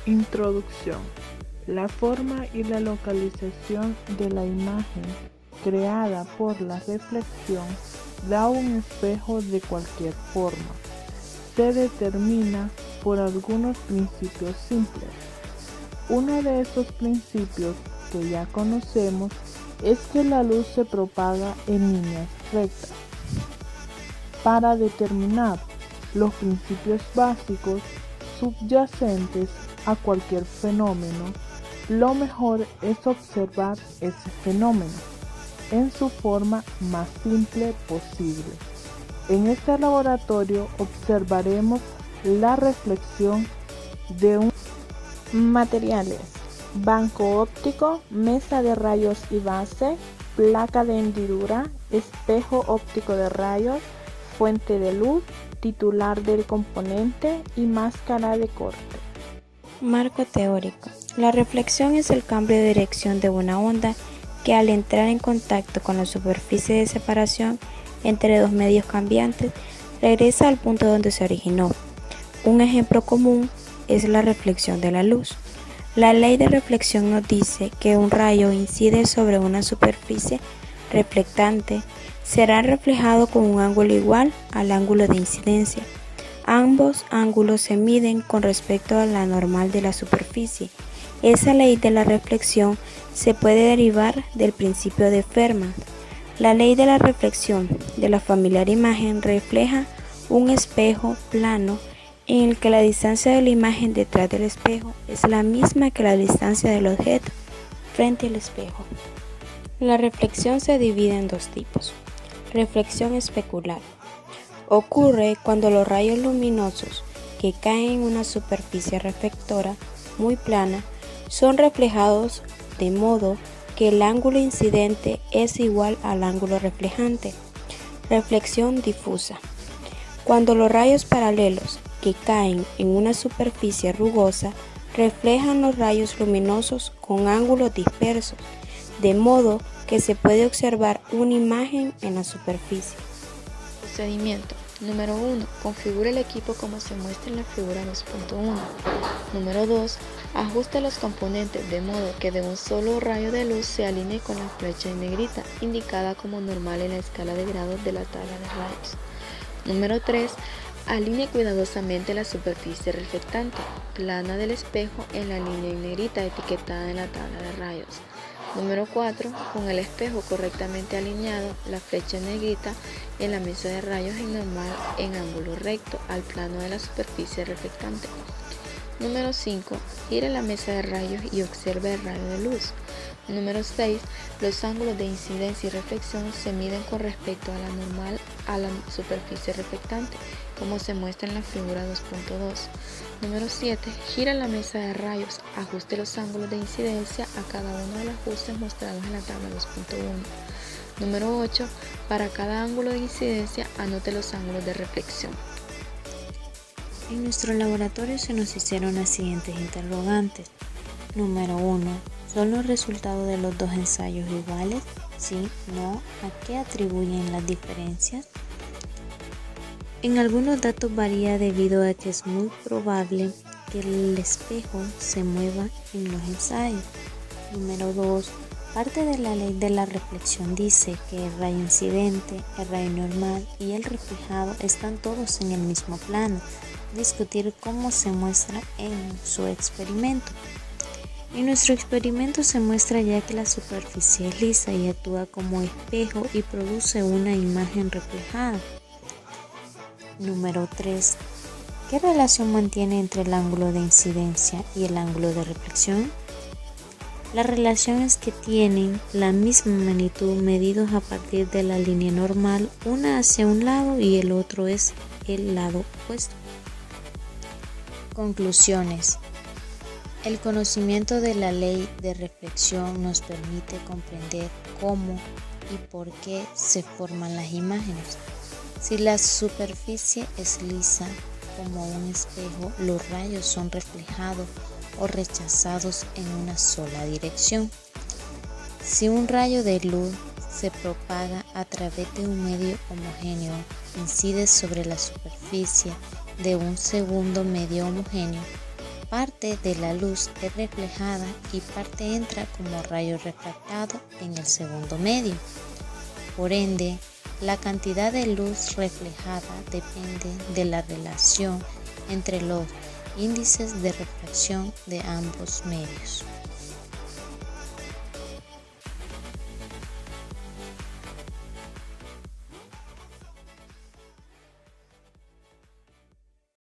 Introducción. La forma y la localización de la imagen creada por la reflexión da un espejo de cualquier forma. Se determina por algunos principios simples. Uno de esos principios que ya conocemos es que la luz se propaga en líneas rectas. Para determinar los principios básicos subyacentes a cualquier fenómeno, lo mejor es observar ese fenómeno en su forma más simple posible. En este laboratorio observaremos la reflexión de un materiales: banco óptico, mesa de rayos y base, placa de hendidura, espejo óptico de rayos, fuente de luz, titular del componente y máscara de corte. Marco teórico. La reflexión es el cambio de dirección de una onda que al entrar en contacto con la superficie de separación entre dos medios cambiantes regresa al punto donde se originó. Un ejemplo común es la reflexión de la luz. La ley de reflexión nos dice que un rayo incide sobre una superficie reflectante, será reflejado con un ángulo igual al ángulo de incidencia. Ambos ángulos se miden con respecto a la normal de la superficie. Esa ley de la reflexión se puede derivar del principio de Fermat. La ley de la reflexión de la familiar imagen refleja un espejo plano en el que la distancia de la imagen detrás del espejo es la misma que la distancia del objeto frente al espejo. La reflexión se divide en dos tipos. Reflexión especular. Ocurre cuando los rayos luminosos que caen en una superficie reflectora muy plana son reflejados de modo que el ángulo incidente es igual al ángulo reflejante. Reflexión difusa. Cuando los rayos paralelos que caen en una superficie rugosa reflejan los rayos luminosos con ángulos dispersos, de modo que se puede observar una imagen en la superficie. Procedimiento. Número 1. Configure el equipo como se muestra en la figura 2.1. Número 2. Ajuste los componentes de modo que de un solo rayo de luz se alinee con la flecha en negrita, indicada como normal en la escala de grados de la tabla de rayos. Número 3. Alinee cuidadosamente la superficie reflectante plana del espejo en la línea en negrita etiquetada en la tabla de rayos. Número 4. Con el espejo correctamente alineado, la flecha en negrita en la mesa de rayos en normal en ángulo recto al plano de la superficie reflectante. Número 5. Gire la mesa de rayos y observe el rayo de luz. Número 6. Los ángulos de incidencia y reflexión se miden con respecto a la normal a la superficie reflectante, como se muestra en la figura 2.2. Número 7. Gira la mesa de rayos, ajuste los ángulos de incidencia a cada uno de los ajustes mostrados en la tabla 2.1. Número 8. Para cada ángulo de incidencia, anote los ángulos de reflexión. En nuestro laboratorio se nos hicieron las siguientes interrogantes. Número 1. ¿Son los resultados de los dos ensayos iguales? Sí, no. ¿A qué atribuyen las diferencias? En algunos datos varía debido a que es muy probable que el espejo se mueva en los ensayos. Número 2. Parte de la ley de la reflexión dice que el rayo incidente, el rayo normal y el reflejado están todos en el mismo plano. Discutir cómo se muestra en su experimento. En nuestro experimento se muestra ya que la superficie es lisa y actúa como espejo y produce una imagen reflejada. Número 3. ¿Qué relación mantiene entre el ángulo de incidencia y el ángulo de reflexión? La relación es que tienen la misma magnitud medidos a partir de la línea normal, una hacia un lado y el otro es el lado opuesto. Conclusiones. El conocimiento de la ley de reflexión nos permite comprender cómo y por qué se forman las imágenes. Si la superficie es lisa como un espejo, los rayos son reflejados o rechazados en una sola dirección. Si un rayo de luz se propaga a través de un medio homogéneo, incide sobre la superficie de un segundo medio homogéneo, parte de la luz es reflejada y parte entra como rayo refractado en el segundo medio. Por ende, la cantidad de luz reflejada depende de la relación entre los índices de refracción de ambos medios.